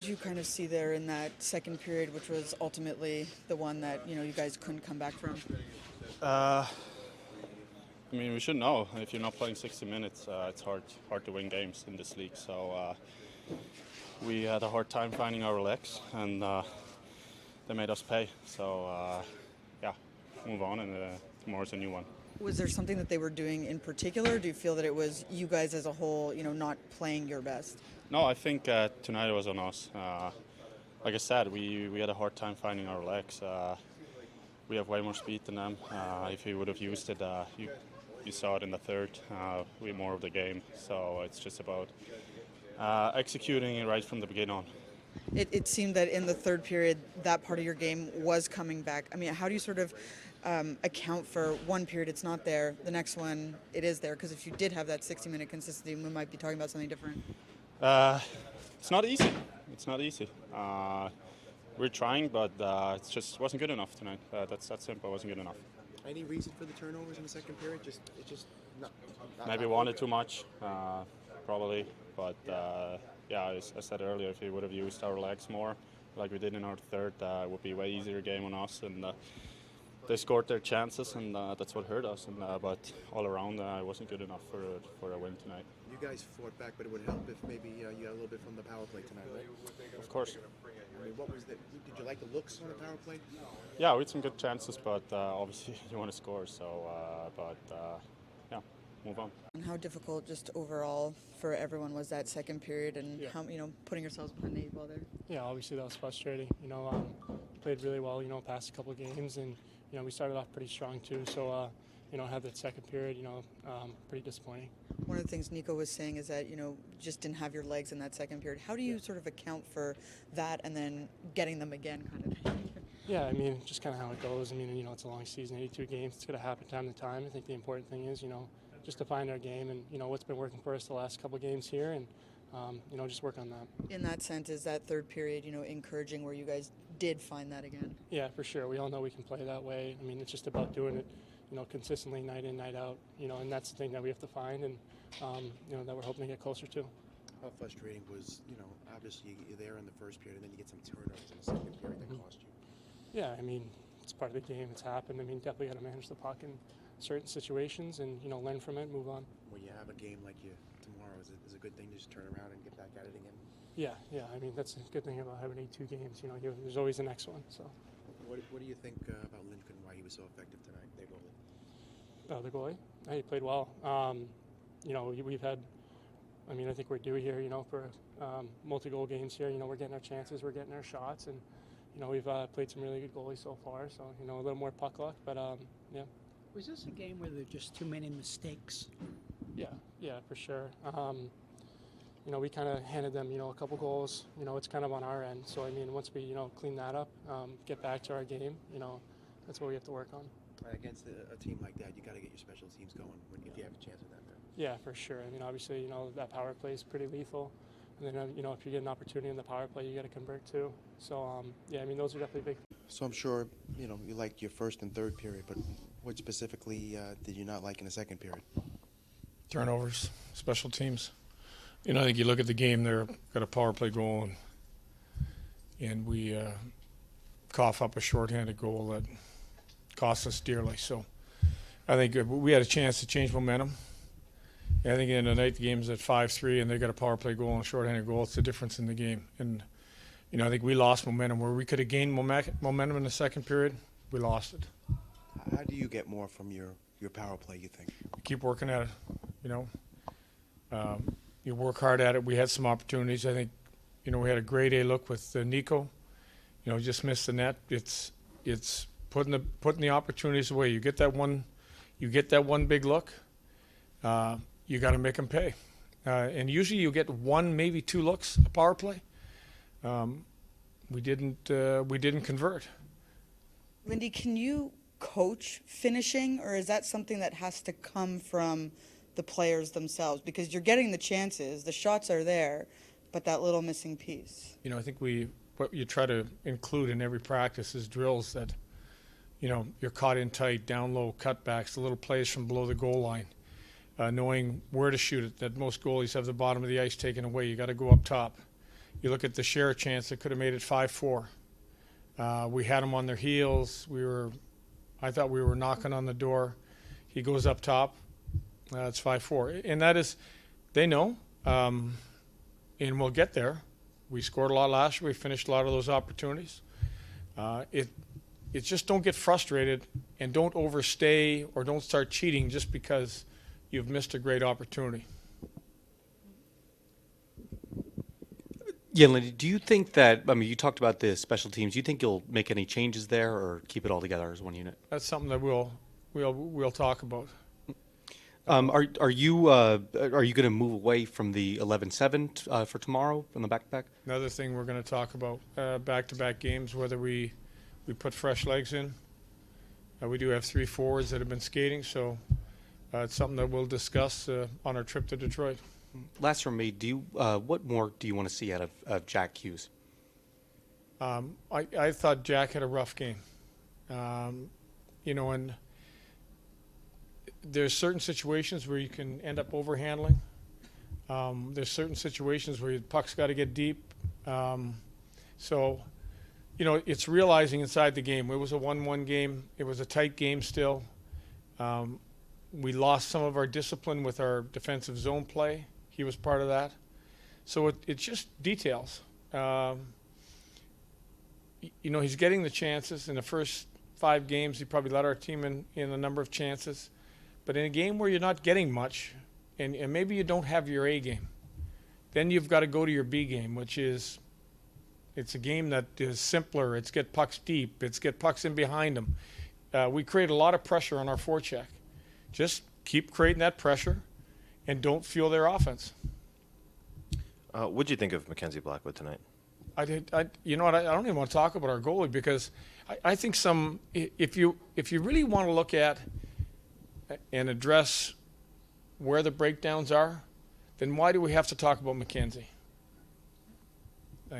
Did you kind of see there in that second period, which was ultimately the one that you guys couldn't come back from? Uh, I mean, we should know if you're not playing 60 minutes, it's hard to win games in this league. So we had a hard time finding our legs, and they made us pay. So yeah, move on, and tomorrow's a new one. Was there something that they were doing in particular? Or do you feel that it was you guys as a whole, not playing your best? No, I think tonight it was on us. Like I said, we had a hard time finding our legs. We have way more speed than them. If we would have used it, you saw it in the third. We had more of the game, so it's just about executing it right from the beginning on. It seemed that in the third period, that part of your game was coming back. I mean, how do you sort of account for one period it's not there, the next one it is there? Because if you did have that 60-minute consistency, we might be talking about something different. It's not easy. It's not easy. We're trying, but it just wasn't good enough tonight. That's that simple. It wasn't good enough. Any reason for the turnovers in the second period? Not Maybe wanted too much, probably. But yeah, as I said earlier, if we would have used our legs more, like we did in our third, it would be a way easier game on us. And they scored their chances, and that's what hurt us. And but all around, it wasn't good enough for a win tonight. You guys fought back, but it would help if maybe you got a little bit from the power play tonight, right? Of course. I mean, what was that? Did you like the looks on the power play? Yeah, we had some good chances, but obviously you want to score. So, yeah, move on. And how difficult, just overall, for everyone was that second period, and how putting yourselves behind the eight ball there? Yeah, obviously that was frustrating. Played really well. Past a couple of games, and we started off pretty strong too. So, had that second period. Pretty disappointing. One of the things Nico was saying is that just didn't have your legs in that second period. How do you sort of account for that, and then getting them again, kind of thing? Yeah, I mean, just kind of how it goes. I mean, it's a long season, 82 games. It's going to happen time to time. I think the important thing is, just to find our game and, what's been working for us the last couple of games here, and, just work on that. In that sense, is that third period, encouraging where you guys did find that again? Yeah, for sure. We all know we can play that way. I mean, it's just about doing it, consistently night in, night out, and that's the thing that we have to find and, that we're hoping to get closer to. How frustrating was, obviously you're there in the first period and then you get some turnovers in the second period that cost you? Yeah, I mean, it's part of the game. It's happened. I mean, definitely got to manage the puck in certain situations and, learn from it, move on. When you have a game like you tomorrow, is it a good thing to just turn around and get back at it again? Yeah. I mean, that's a good thing about having 82 games. There's always the next one. So. What do you think about Lindgren, why he was so effective tonight, their goalie? The goalie? He played well. We've had, I think we're due here, for multi-goal games here. We're getting our chances, we're getting our shots, and, we've played some really good goalies so far. So, a little more puck luck, but, yeah. Was this a game where there were just too many mistakes? Yeah, for sure. We kind of handed them, a couple goals. It's kind of on our end. So, once we, clean that up, get back to our game, that's what we have to work on. Against a team like that, you got to get your special teams going if you have a chance with that. Yeah, for sure. Obviously, that power play is pretty lethal. And then, if you get an opportunity in the power play, you got to convert too. So, yeah, those are definitely big. So I'm sure, you liked your first and third period, but what specifically did you not like in the second period? Turnovers, special teams. I think you look at the game there, got a power play goal, and we cough up a shorthanded goal that cost us dearly. So I think we had a chance to change momentum. And I think in the night the game's at 5-3 and they got a power play goal and a shorthanded goal. It's the difference in the game. And I think we lost momentum where we could have gained momentum in the second period. We lost it. How do you get more from your power play, you think? We keep working at it. You work hard at it. We had some opportunities. I think we had a grade A look with Nico. Just missed the net. It's putting the opportunities away. You get that one big look. You got to make them pay. And usually you get one, maybe two looks a power play. We didn't convert. Lindy, can you coach finishing, or is that something that has to come from the players themselves? Because you're getting the chances, the shots are there, but that little missing piece. I think what you try to include in every practice is drills that, you're caught in tight, down low, cutbacks, the little plays from below the goal line, knowing where to shoot it, that most goalies have the bottom of the ice taken away. You got to go up top. You look at the share chance that could have made it 5-4. We had them on their heels. I thought we were knocking on the door. He goes up top. It's 5-4, and that is, they know, and we'll get there. We scored a lot last year. We finished a lot of those opportunities. It's just don't get frustrated and don't overstay or don't start cheating just because you've missed a great opportunity. Yeah, Lindy, do you think that, I mean, you talked about the special teams. Do you think you'll make any changes there or keep it all together as one unit? That's something that we'll talk about. Are you going to move away from the 11-7 for tomorrow from the back-to-back? Another thing we're going to talk about, back-to-back games, whether we put fresh legs in. We do have 3 forwards that have been skating, so it's something that we'll discuss on our trip to Detroit. Last from me, what more do you want to see out of Jack Hughes? I thought Jack had a rough game. And there's certain situations where you can end up overhandling. There's certain situations where the puck's got to get deep. So, it's realizing inside the game. It was a 1-1 game. It was a tight game still. We lost some of our discipline with our defensive zone play. He was part of that. So it's just details. He's getting the chances. In the first 5 games, he probably led our team in a number of chances. But in a game where you're not getting much, and maybe you don't have your A game, then you've got to go to your B game, which is it's a game that is simpler. It's get pucks deep. It's get pucks in behind them. We create a lot of pressure on our forecheck. Just keep creating that pressure and don't fuel their offense. What did you think of Mackenzie Blackwood tonight? I don't even want to talk about our goalie because I think if you really want to look at and address where the breakdowns are, then why do we have to talk about Mackenzie?